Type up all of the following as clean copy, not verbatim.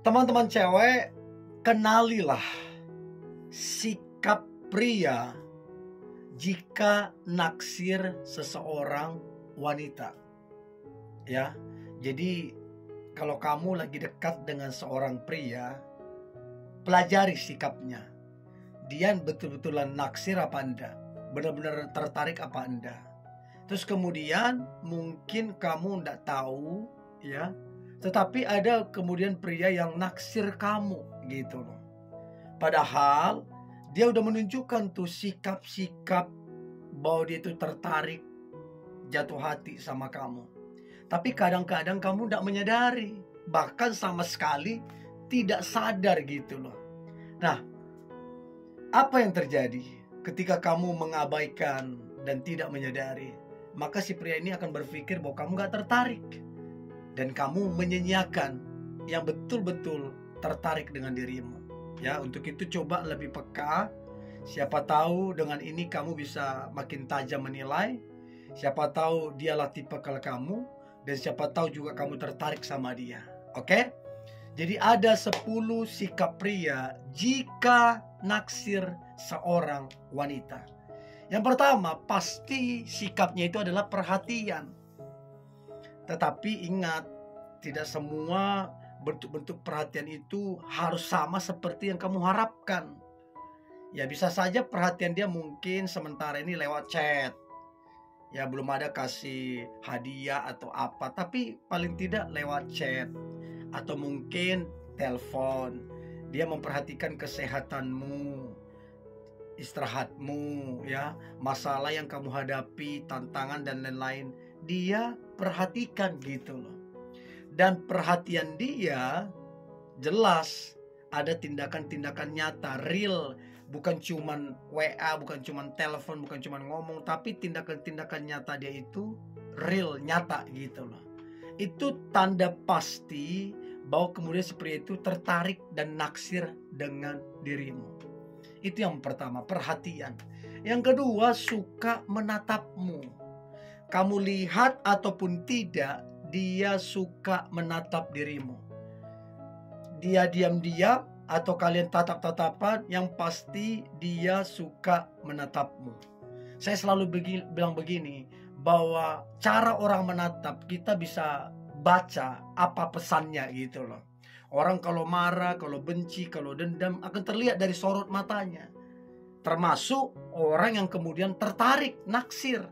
Teman-teman cewek, kenalilah sikap pria jika naksir seseorang wanita. Ya, jadi kalau kamu lagi dekat dengan seorang pria, pelajari sikapnya. Dia betul-betulan naksir apa enggak? Benar-benar tertarik apa enggak? Terus kemudian mungkin kamu enggak tahu, ya. Tetapi ada kemudian pria yang naksir kamu gitu loh. Padahal dia udah menunjukkan tuh sikap-sikap bahwa dia itu tertarik, jatuh hati sama kamu. Tapi kadang-kadang kamu tidak menyadari, bahkan sama sekali tidak sadar gitu loh. Nah, apa yang terjadi ketika kamu mengabaikan dan tidak menyadari? Maka si pria ini akan berpikir bahwa kamu gak tertarik, dan kamu menyanyiakan yang betul-betul tertarik dengan dirimu. Ya, untuk itu coba lebih peka. Siapa tahu dengan ini kamu bisa makin tajam menilai. Siapa tahu dialah tipikal kamu, dan siapa tahu juga kamu tertarik sama dia. Oke? Jadi ada 10 sikap pria jika naksir seorang wanita. Yang pertama, pasti sikapnya itu adalah perhatian. Tetapi ingat, tidak semua bentuk-bentuk perhatian itu harus sama seperti yang kamu harapkan. Ya, bisa saja perhatian dia mungkin sementara ini lewat chat. Ya, belum ada kasih hadiah atau apa, tapi paling tidak lewat chat. Atau mungkin telepon. Dia memperhatikan kesehatanmu, istirahatmu, ya, masalah yang kamu hadapi, tantangan dan lain-lain. Dia perhatikan gitu loh. Dan perhatian dia jelas ada tindakan-tindakan nyata, real. Bukan cuman WA, bukan cuman telepon, bukan cuman ngomong, tapi tindakan-tindakan nyata dia itu real, nyata gitu loh. Itu tanda pasti bahwa kemudian si pria itu tertarik dan naksir dengan dirimu. Itu yang pertama, perhatian. Yang kedua, suka menatapmu. Kamu lihat ataupun tidak, dia suka menatap dirimu. Dia diam-diam atau kalian tatap-tatapan, yang pasti dia suka menatapmu. Saya selalu bilang begini, bahwa cara orang menatap kita bisa baca apa pesannya gitu loh. Orang kalau marah, kalau benci, kalau dendam akan terlihat dari sorot matanya. Termasuk orang yang kemudian tertarik, naksir,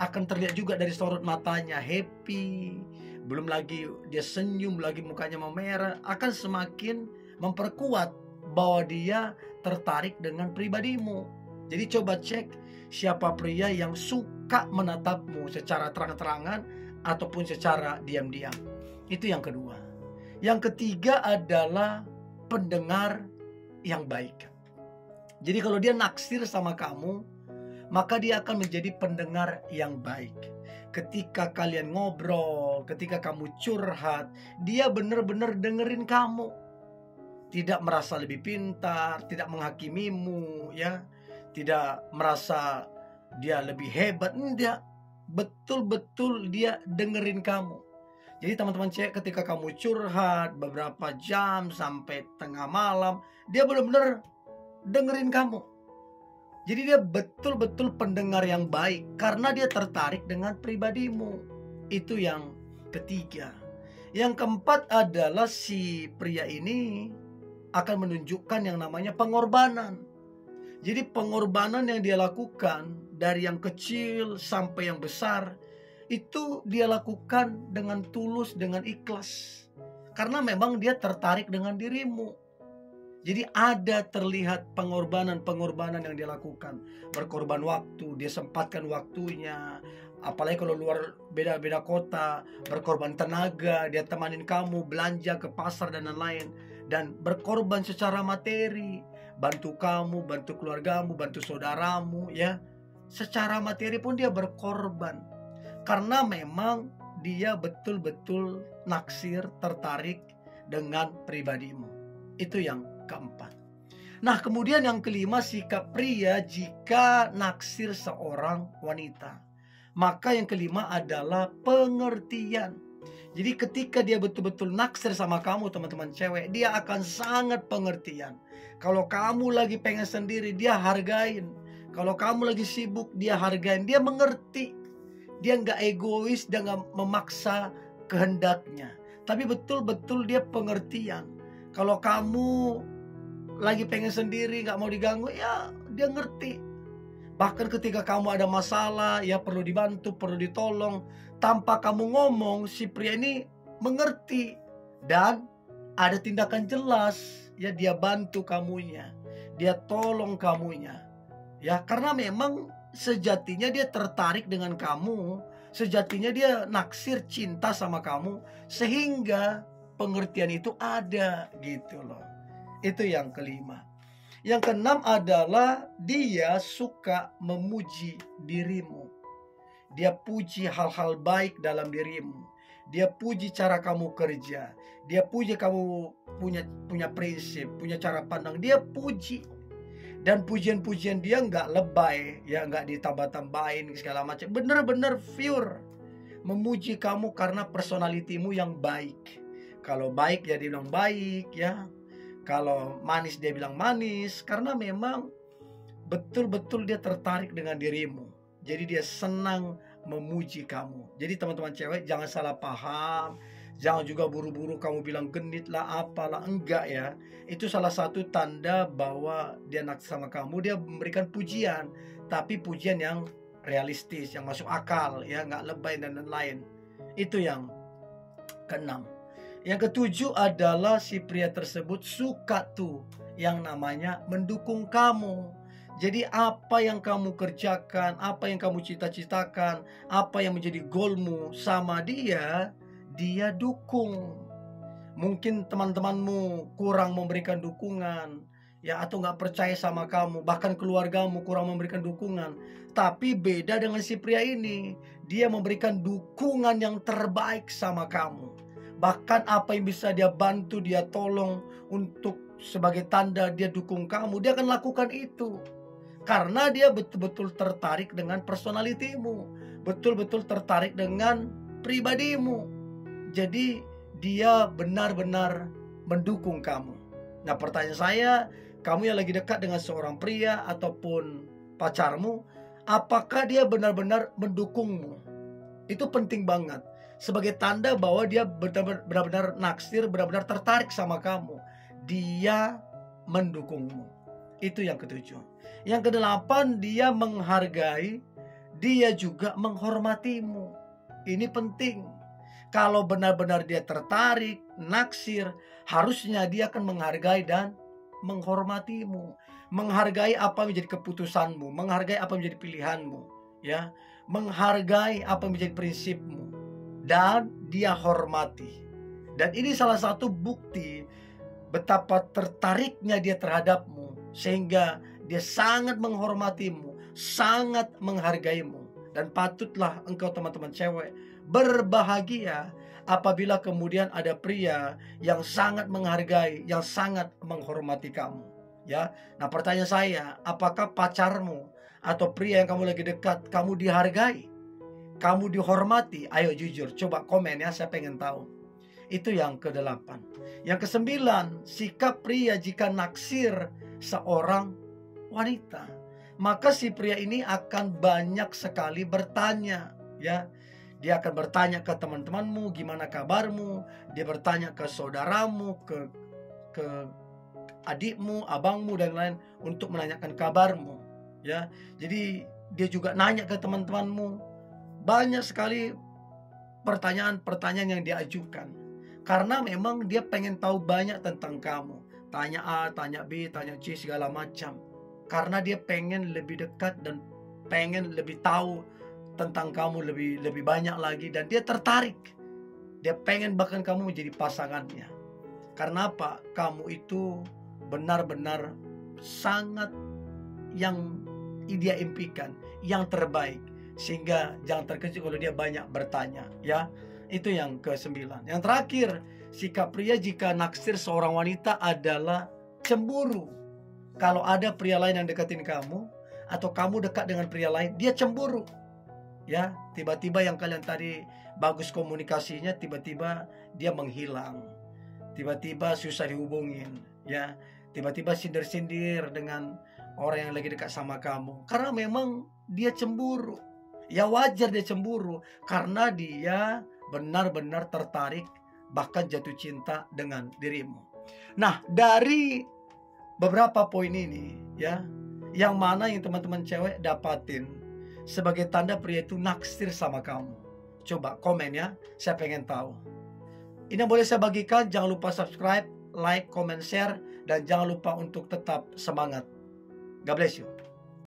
akan terlihat juga dari sorot matanya, happy. Belum lagi dia senyum, lagi mukanya memerah, akan semakin memperkuat bahwa dia tertarik dengan pribadimu. Jadi coba cek siapa pria yang suka menatapmu secara terang-terangan ataupun secara diam-diam. Itu yang kedua. Yang ketiga adalah pendengar yang baik. Jadi kalau dia naksir sama kamu, maka dia akan menjadi pendengar yang baik. Ketika kalian ngobrol, ketika kamu curhat, dia benar-benar dengerin kamu. Tidak merasa lebih pintar, tidak menghakimimu, ya. Tidak merasa dia lebih hebat, enggak. Betul-betul dia dengerin kamu. Jadi teman-teman cek, ketika kamu curhat beberapa jam sampai tengah malam, dia benar-benar dengerin kamu. Jadi dia betul-betul pendengar yang baik karena dia tertarik dengan pribadimu. Itu yang ketiga. Yang keempat adalah si pria ini akan menunjukkan yang namanya pengorbanan. Jadi pengorbanan yang dia lakukan dari yang kecil sampai yang besar, itu dia lakukan dengan tulus, dengan ikhlas. Karena memang dia tertarik dengan dirimu. Jadi ada terlihat pengorbanan-pengorbanan yang dia lakukan. Berkorban waktu, dia sempatkan waktunya. Apalagi kalau luar beda-beda kota, berkorban tenaga, dia temanin kamu belanja ke pasar dan lain-lain. Dan berkorban secara materi, bantu kamu, bantu keluargamu, bantu saudaramu, ya. Secara materi pun dia berkorban. Karena memang dia betul-betul naksir, tertarik dengan pribadimu. Itu yang keempat. Nah, kemudian yang kelima, sikap pria jika naksir seorang wanita. Maka yang kelima adalah pengertian. Jadi ketika dia betul-betul naksir sama kamu teman-teman cewek, dia akan sangat pengertian. Kalau kamu lagi pengen sendiri, dia hargain. Kalau kamu lagi sibuk, dia hargain. Dia mengerti. Dia nggak egois, dia nggak memaksa kehendaknya. Tapi betul-betul dia pengertian. Kalau kamu lagi pengen sendiri, nggak mau diganggu, ya dia ngerti. Bahkan ketika kamu ada masalah, ya perlu dibantu, perlu ditolong, tanpa kamu ngomong, si pria ini mengerti. Dan ada tindakan jelas, ya dia bantu kamunya, dia tolong kamunya. Ya, karena memang sejatinya dia tertarik dengan kamu, sejatinya dia naksir cinta sama kamu, sehingga pengertian itu ada gitu loh. Itu yang kelima. Yang keenam adalah dia suka memuji dirimu. Dia puji hal-hal baik dalam dirimu. Dia puji cara kamu kerja. Dia puji kamu punya prinsip, punya cara pandang. Dia puji. Dan pujian-pujian dia nggak lebay, ya nggak ditambah-tambahin segala macam. Bener-bener pure. Memuji kamu karena personalitimu yang baik. Kalau baik ya dia bilang baik, ya. Kalau manis dia bilang manis. Karena memang betul-betul dia tertarik dengan dirimu. Jadi dia senang memuji kamu. Jadi teman-teman cewek jangan salah paham. Jangan juga buru-buru kamu bilang genit lah apalah. Enggak ya. Itu salah satu tanda bahwa dia naksir sama kamu. Dia memberikan pujian. Tapi pujian yang realistis, yang masuk akal, ya nggak lebay dan lain-lain. Itu yang keenam. Yang ketujuh adalah si pria tersebut suka tuh yang namanya mendukung kamu. Jadi apa yang kamu kerjakan, apa yang kamu cita-citakan, apa yang menjadi goalmu sama dia, dia dukung. Mungkin teman-temanmu kurang memberikan dukungan, ya, atau nggak percaya sama kamu, bahkan keluargamu kurang memberikan dukungan. Tapi beda dengan si pria ini, dia memberikan dukungan yang terbaik sama kamu. Bahkan apa yang bisa dia bantu, dia tolong untuk sebagai tanda dia dukung kamu, dia akan lakukan itu. Karena dia betul-betul tertarik dengan personalitimu, betul-betul tertarik dengan pribadimu. Jadi dia benar-benar mendukung kamu. Nah, pertanyaan saya, kamu yang lagi dekat dengan seorang pria ataupun pacarmu, apakah dia benar-benar mendukungmu? Itu penting banget. Sebagai tanda bahwa dia benar-benar naksir, benar-benar tertarik sama kamu. Dia mendukungmu. Itu yang ketujuh. Yang kedelapan, dia menghargai, dia juga menghormatimu. Ini penting. Kalau benar-benar dia tertarik, naksir, harusnya dia akan menghargai dan menghormatimu. Menghargai apa yang menjadi keputusanmu, menghargai apa yang menjadi pilihanmu, ya. Menghargai apa yang menjadi prinsipmu. Dan dia hormati. Dan ini salah satu bukti betapa tertariknya dia terhadapmu, sehingga dia sangat menghormatimu, sangat menghargaimu. Dan patutlah engkau teman-teman cewek berbahagia apabila kemudian ada pria yang sangat menghargai, yang sangat menghormati kamu, ya. Nah, pertanyaan saya, apakah pacarmu atau pria yang kamu lagi dekat, kamu dihargai, kamu dihormati? Ayo jujur, coba komen ya, saya pengen tahu. Itu yang kedelapan. Yang kesembilan, sikap pria jika naksir seorang wanita, maka si pria ini akan banyak sekali bertanya, ya. Dia akan bertanya ke teman-temanmu, gimana kabarmu? Dia bertanya ke saudaramu, ke adikmu, abangmu dan lain untuk menanyakan kabarmu, ya. Jadi dia juga nanya ke teman-temanmu. Banyak sekali pertanyaan-pertanyaan yang dia ajukan. Karena memang dia pengen tahu banyak tentang kamu. Tanya A, tanya B, tanya C, segala macam. Karena dia pengen lebih dekat dan pengen lebih tahu tentang kamu lebih banyak lagi. Dan dia tertarik. Dia pengen bahkan kamu menjadi pasangannya. Karena apa? Kamu itu benar-benar sangat yang dia impikan, yang terbaik. Sehingga jangan terkejut kalau dia banyak bertanya, ya. Itu yang ke-9. Yang terakhir, sikap pria jika naksir seorang wanita adalah cemburu. Kalau ada pria lain yang deketin kamu, atau kamu dekat dengan pria lain, dia cemburu, Ya, tiba-tiba yang kalian tadi bagus komunikasinya, tiba-tiba dia menghilang. Tiba-tiba susah dihubungin, ya. Tiba-tiba sindir-sindir dengan orang yang lagi dekat sama kamu. Karena memang dia cemburu. Ya wajar dia cemburu, karena dia benar-benar tertarik, bahkan jatuh cinta dengan dirimu. Nah, dari beberapa poin ini, ya, yang mana yang teman-teman cewek dapatin sebagai tanda pria itu naksir sama kamu? Coba komen ya, saya pengen tahu. Ini yang boleh saya bagikan. Jangan lupa subscribe, like, comment, share, dan jangan lupa untuk tetap semangat. God bless you.